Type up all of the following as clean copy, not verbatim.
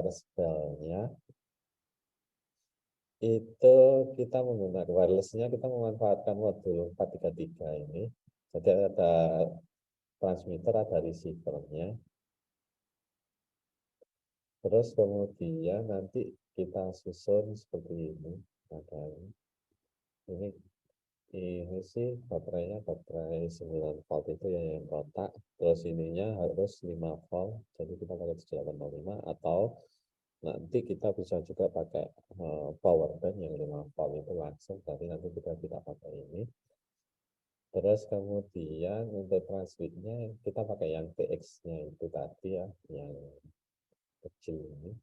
wireless bell-nya itu kita menggunakan wireless-nya, kita memanfaatkan modul 433 ini. Jadi ada transmitter, ada receiver-nya. Terus kemudian nanti kita susun seperti ini. Ini sih baterainya baterai 9 volt itu yang kotak. Terus ininya harus 5 volt. Jadi kita pakai 785 atau nanti kita bisa juga pakai power bank yang 5 volt itu langsung, tapi nanti kita tidak pakai ini. Terus kemudian untuk transmitnya kita pakai yang TX-nya itu tadi ya, yang kecil ini.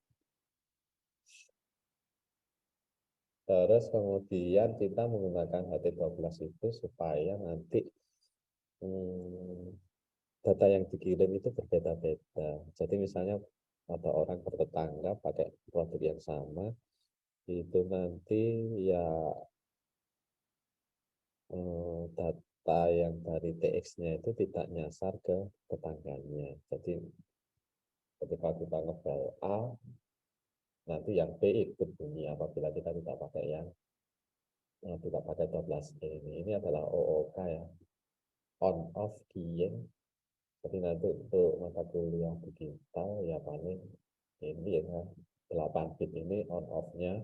Terus kemudian kita menggunakan HT12 itu supaya nanti data yang dikirim itu berbeda-beda. Jadi misalnya ada orang bertetangga pakai produk yang sama, itu nanti ya data yang dari TX-nya itu tidak nyasar ke tetangganya. Jadi ketika kita ngebel A, nanti yang B ikut bunyi apabila kita tidak pakai yang tidak pakai 12E ini. Ini adalah OOK ya, on off keying. Jadi nanti untuk mata kuliah digital ya paling ini ya 8 bit ini on off-nya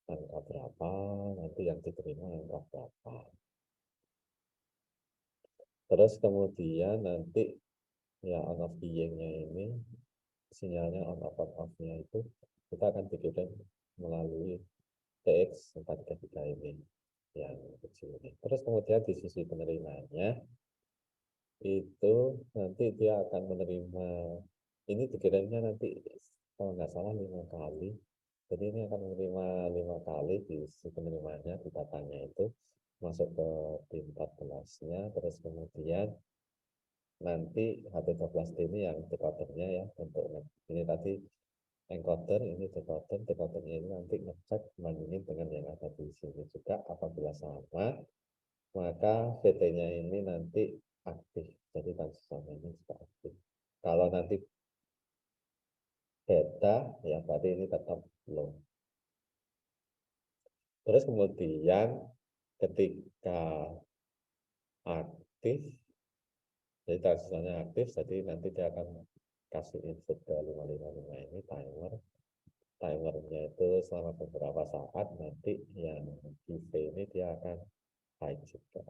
angka berapa, nanti yang diterima angka berapa. Terus kemudian nanti ya on off keying-nya ini, sinyalnya on off-nya itu kita akan dikirim melalui TX 433 ini yang kecil ini. Terus kemudian di sisi penerimanya itu nanti dia akan menerima, ini dikirimnya nanti kalau nggak salah 5 kali. Jadi ini akan menerima 5 kali di sisi penerimanya, di datanya itu masuk ke pin 14-nya, terus kemudian nanti HP12 ini yang decodernya ya, untuk ini tadi encoder, ini decoder, decodernya ini nanti ngecek bandingin dengan yang ada di sini juga, apabila sama maka VT-nya ini nanti aktif, jadi transistonya ini juga aktif. Kalau nanti beda ya berarti ini tetap low. Terus kemudian ketika aktif, jadi transistornya aktif, jadi nanti dia akan kasih input ke 555 ini timernya itu selama beberapa saat, nanti yang GV ini dia akan high juga.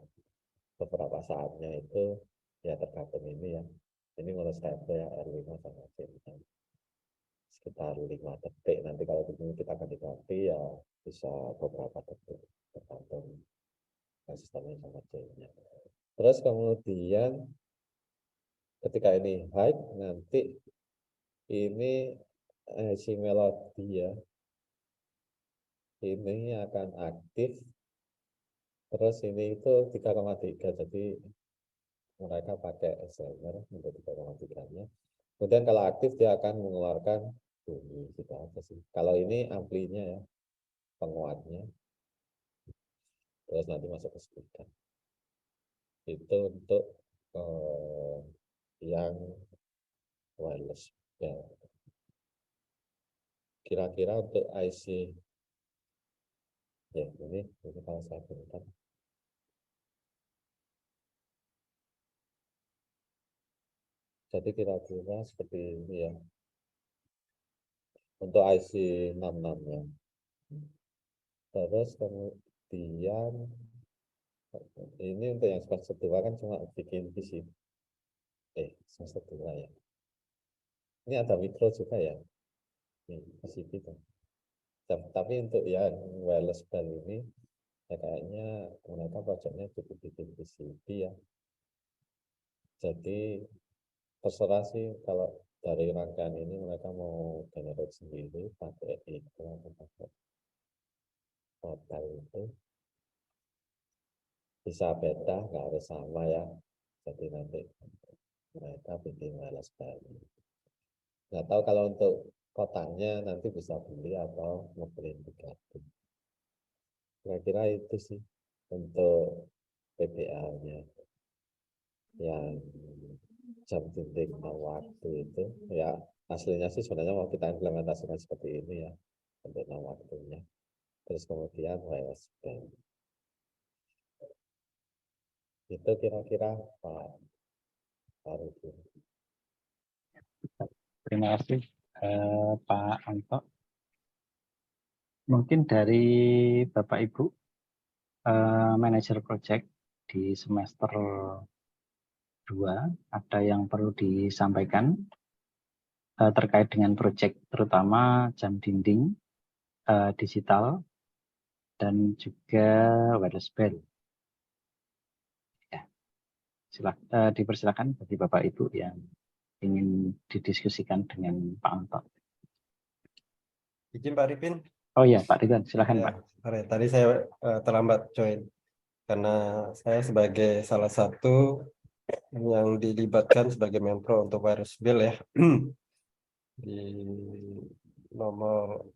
Beberapa saatnya itu ya tergantung ini ya, ini menurut step ya R5 sama C6 sekitar 5 detik. Nanti kalau begini kita akan diganti ya bisa beberapa detik tergantung resistornya sama C-nya. Terus kemudian ketika ini high, nanti ini si melodi ya, ini akan aktif. Terus ini itu 3,3, jadi mereka pakai SMR untuk 3,3-nya. Kemudian kalau aktif dia akan mengeluarkan bunyi gitu aja sih. Kalau ini amplinya ya, penguatnya. Terus nanti masuk ke speaker. Itu untuk yang wireless ya. Kira-kira untuk IC ya, ini kalau saya berikan. Jadi kira-kira seperti ini ya untuk IC 66 ya. Terus kemudian ini untuk yang semester 2 kan cuma bikin PC. Semester 2 ya. Ini ada mikro juga ya. Ini PCB itu. Tapi untuk yang wireless band ini ya kayaknya mereka proyeknya cukup bikin PCB ya. Jadi terserah sih kalau dari rangkaian ini mereka mau generate sendiri pakai itu atau pakai total itu bisa beda, nggak harus sama ya. Jadi nanti mereka bikin wireless band. Nggak tahu kalau untuk kotaknya nanti bisa beli atau mau beli diganti. Kira-kira itu sih untuk PPA-nya yang jam dinding waktu itu ya. aslinya sih sebenarnya mau kita implementasikan seperti ini ya untuk nama waktunya. Terus kemudian WSBand. Itu kira-kira Pak Rudi. Terima kasih Pak Anto. Mungkin dari Bapak Ibu manajer project di semester 2 ada yang perlu disampaikan terkait dengan project terutama jam dinding digital dan juga wireless band. Ya, dipersilakan bagi Bapak Ibu yang ingin didiskusikan dengan Pak Anto. Izin Pak Ripin. Oh ya Pak Ridwan, silakan Ya, Pak. tadi saya terlambat join karena saya sebagai salah satu yang dilibatkan sebagai menpro untuk virus bill ya di nomor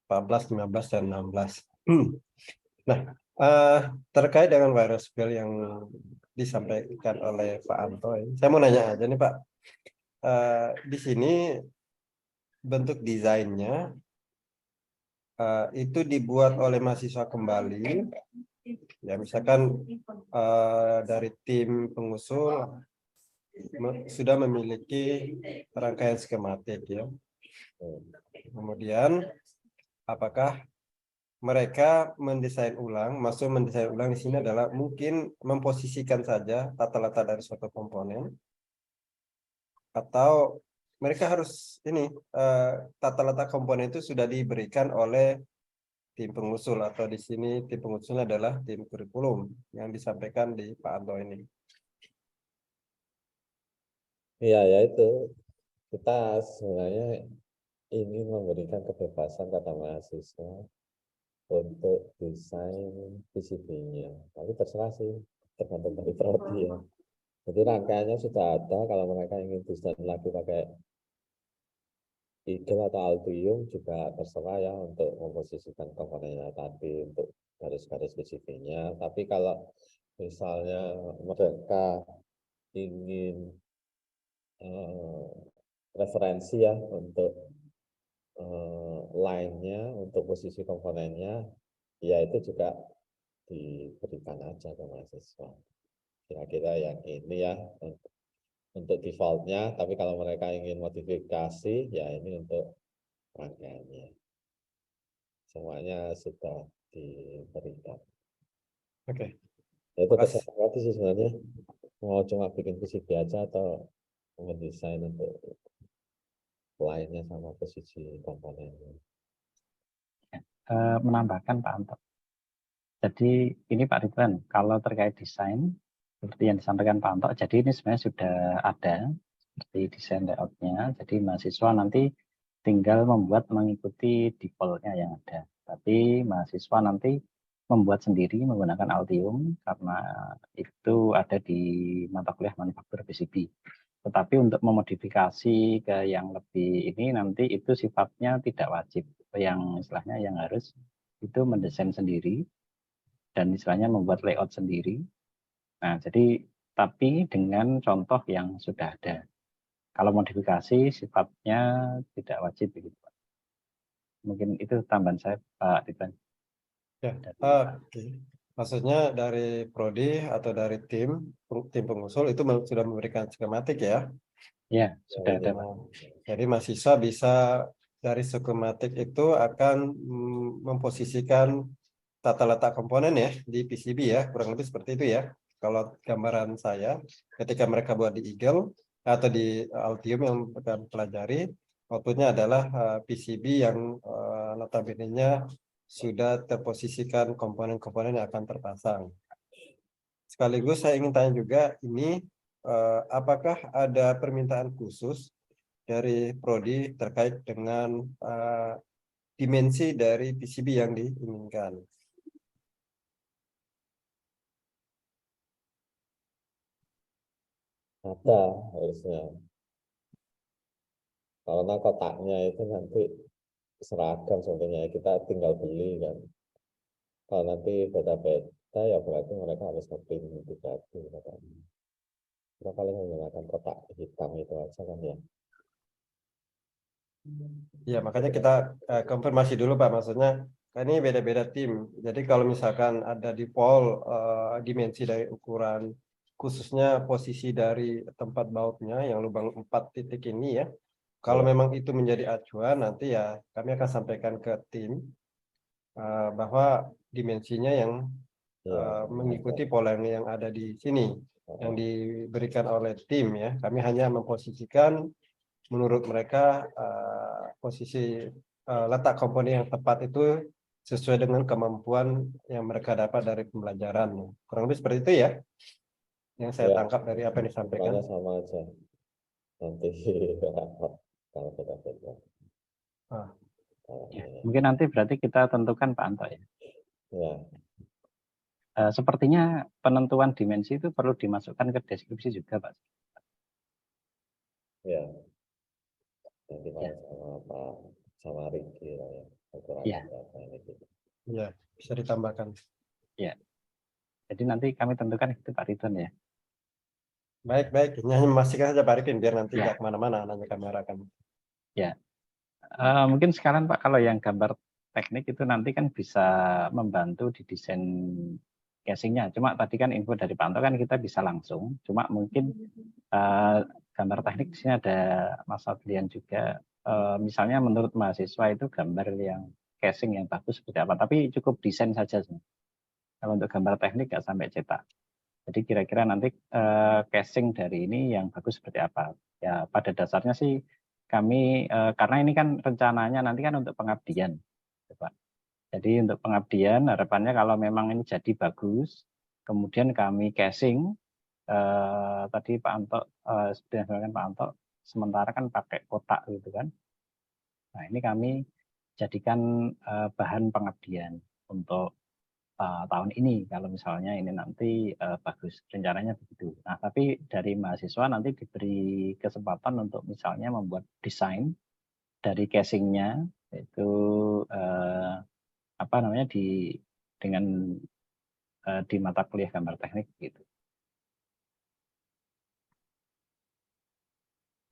14, 15, dan 16. Nah, terkait dengan virus bill yang disampaikan oleh Pak Anto, saya mau nanya aja nih Pak. Di sini bentuk desainnya itu dibuat oleh mahasiswa kembali, ya misalkan dari tim pengusul sudah memiliki rangkaian skematik ya. Kemudian apakah mereka mendesain ulang? Maksud mendesain ulang di sini adalah mungkin memposisikan saja tata letak dari suatu komponen, atau mereka harus ini tata letak komponen itu sudah diberikan oleh tim pengusul, atau di sini tim pengusulnya adalah tim kurikulum yang disampaikan di Pak Anto ini. Iya, ya itu. Kita sebenarnya ingin memberikan kebebasan pada mahasiswa untuk desain PCB-nya. Tapi terserah sih, tergantung dari prodi ya. Jadi rangkaiannya sudah ada, kalau mereka ingin desain lagi pakai Eagle atau Altium juga terserah ya untuk memposisikan komponennya tadi untuk garis-garis PCB-nya. Tapi kalau misalnya mereka ingin referensi ya untuk line-nya, untuk posisi komponennya, ya itu juga diberikan aja ke mahasiswa. Kira-kira yang ini ya untuk defaultnya, tapi kalau mereka ingin modifikasi, ya ini untuk rangkaiannya. Semuanya sudah diberikan. Oke. Ya, itu terserah berarti sih sebenarnya. Mau cuma bikin PCB aja atau mendesain untuk lainnya sama posisi komponennya. Menambahkan Pak Anto. Jadi ini Pak Ridwan, kalau terkait desain seperti yang disampaikan Pak Anto, jadi ini sebenarnya sudah ada seperti desain layoutnya. Jadi mahasiswa nanti tinggal membuat mengikuti defaultnya yang ada. Tapi mahasiswa nanti membuat sendiri menggunakan Altium karena itu ada di mata kuliah manufaktur PCB. Tetapi untuk memodifikasi ke yang lebih ini nanti itu sifatnya tidak wajib. Yang istilahnya yang harus itu mendesain sendiri dan istilahnya membuat layout sendiri. Nah, jadi tapi dengan contoh yang sudah ada. Kalau modifikasi sifatnya tidak wajib begitu. Mungkin itu tambahan saya Pak Ridwan. Ya, oke. Maksudnya dari prodi atau dari tim pengusul itu sudah memberikan skematik ya? Ya, sudah ada Pak. Jadi mahasiswa bisa dari skematik itu akan memposisikan tata letak komponen ya di PCB ya, kurang lebih seperti itu ya. Kalau gambaran saya, ketika mereka buat di Eagle atau di Altium yang kita pelajari, outputnya adalah PCB yang notabene-nya sudah terposisikan komponen-komponen yang akan terpasang. Sekaligus saya ingin tanya juga ini, apakah ada permintaan khusus dari prodi terkait dengan dimensi dari PCB yang diinginkan? Ada harusnya. Karena kotaknya itu nanti seragam sebenarnya, kita tinggal beli kan. Kalau nanti beda-beda ya berarti mereka harus ngeprint itu tadi. Kita paling menggunakan kotak hitam itu aja kan ya. Ya, makanya kita konfirmasi dulu Pak, maksudnya kan ini beda-beda tim. Jadi kalau misalkan ada di pol dimensi dari ukuran, khususnya posisi dari tempat bautnya yang lubang 4 titik ini ya. Kalau Ya. memang itu menjadi acuan, nanti ya kami akan sampaikan ke tim bahwa dimensinya yang Ya, mengikuti pola yang ada di sini, yang diberikan oleh tim ya. Kami hanya memposisikan menurut mereka posisi letak komponen yang tepat itu sesuai dengan kemampuan yang mereka dapat dari pembelajaran. Kurang lebih seperti itu ya, yang saya Ya, tangkap dari apa yang disampaikan. semuanya sama aja. Nanti rapat kalau kita beda. Ah. Ya, mungkin nanti berarti kita tentukan Pak Anto ya. Ya, Sepertinya penentuan dimensi itu perlu dimasukkan ke deskripsi juga Pak. ya. Nanti Ya. sama Riki lah ya. Ya. Ukurannya berapa ini gitu. Ya, bisa ditambahkan. Ya. Jadi nanti kami tentukan itu Pak Ridwan ya. Baik. Ini hanya memastikan saja Pak Arifin, biar nanti Ya. nggak kemana-mana nanti kami arahkan. Ya. Mungkin sekarang Pak kalau yang gambar teknik itu nanti kan bisa membantu di desain casingnya. Cuma tadi kan info dari Pak Anto kan kita bisa langsung. Cuma mungkin gambar teknik di sini ada Mas Adlian juga. Misalnya menurut mahasiswa itu gambar yang casing yang bagus seperti apa. Tapi cukup desain saja. Kalau untuk gambar teknik nggak sampai cetak. Jadi kira-kira nanti casing dari ini yang bagus seperti apa. Ya pada dasarnya sih kami karena ini kan rencananya nanti kan untuk pengabdian, Pak. Jadi untuk pengabdian harapannya kalau memang ini jadi bagus, kemudian kami casing tadi Pak Anto sudah disampaikan Pak Anto, sementara kan pakai kotak gitu kan. Nah ini kami jadikan bahan pengabdian untuk tahun ini kalau misalnya ini nanti bagus rencananya begitu. Nah tapi dari mahasiswa nanti diberi kesempatan untuk misalnya membuat desain dari casingnya itu apa namanya dengan di mata kuliah gambar teknik gitu.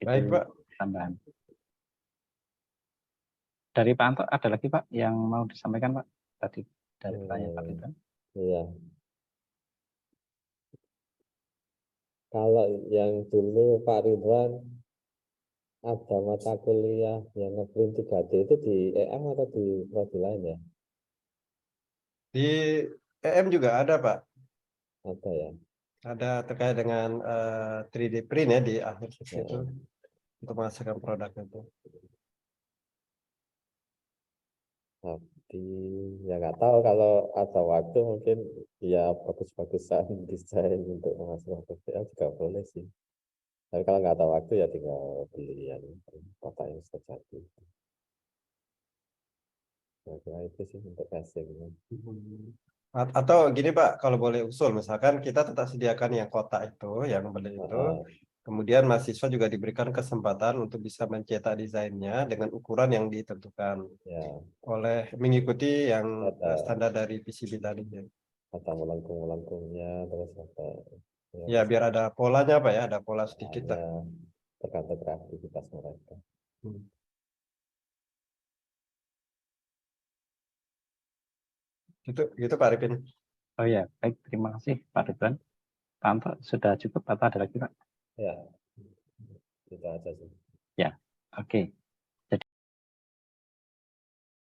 Baik Itu Pak. tambahan. Dari Pak Anto ada lagi Pak yang mau disampaikan Pak tadi dari pertanyaan Pak Ridwan? Iya. Kalau yang dulu Pak Ridwan ada mata kuliah yang ngeprint 3D itu di EM atau di prodi lain ya? Di EM juga ada Pak. Ada ya? Ada terkait dengan 3D print ya di akhir sesi itu Ya. untuk menghasilkan produk itu. Tapi ya nggak tahu kalau ada waktu mungkin ya bagus-bagusan desain untuk menghasilkan PPL juga boleh sih. Tapi kalau nggak ada waktu ya tinggal beli yang kotak yang sudah jadi. Kira-kira itu sih untuk casingnya. Atau gini Pak, kalau boleh usul, misalkan kita tetap sediakan yang kotak itu, yang beli itu, kemudian mahasiswa juga diberikan kesempatan untuk bisa mencetak desainnya dengan ukuran yang ditentukan Ya, oleh mengikuti yang ada standar dari PCB tadi. ada melengkung-melengkungnya terus ada Ya, biar ada polanya Pak ya, ada pola sedikit lah. hanya tergantung kreativitas mereka. Gitu Pak Arifin. Oh ya, baik terima kasih Pak Ridwan. Pak Anto sudah cukup atau ada lagi Pak? Ya, itu aja sih. Ya, oke.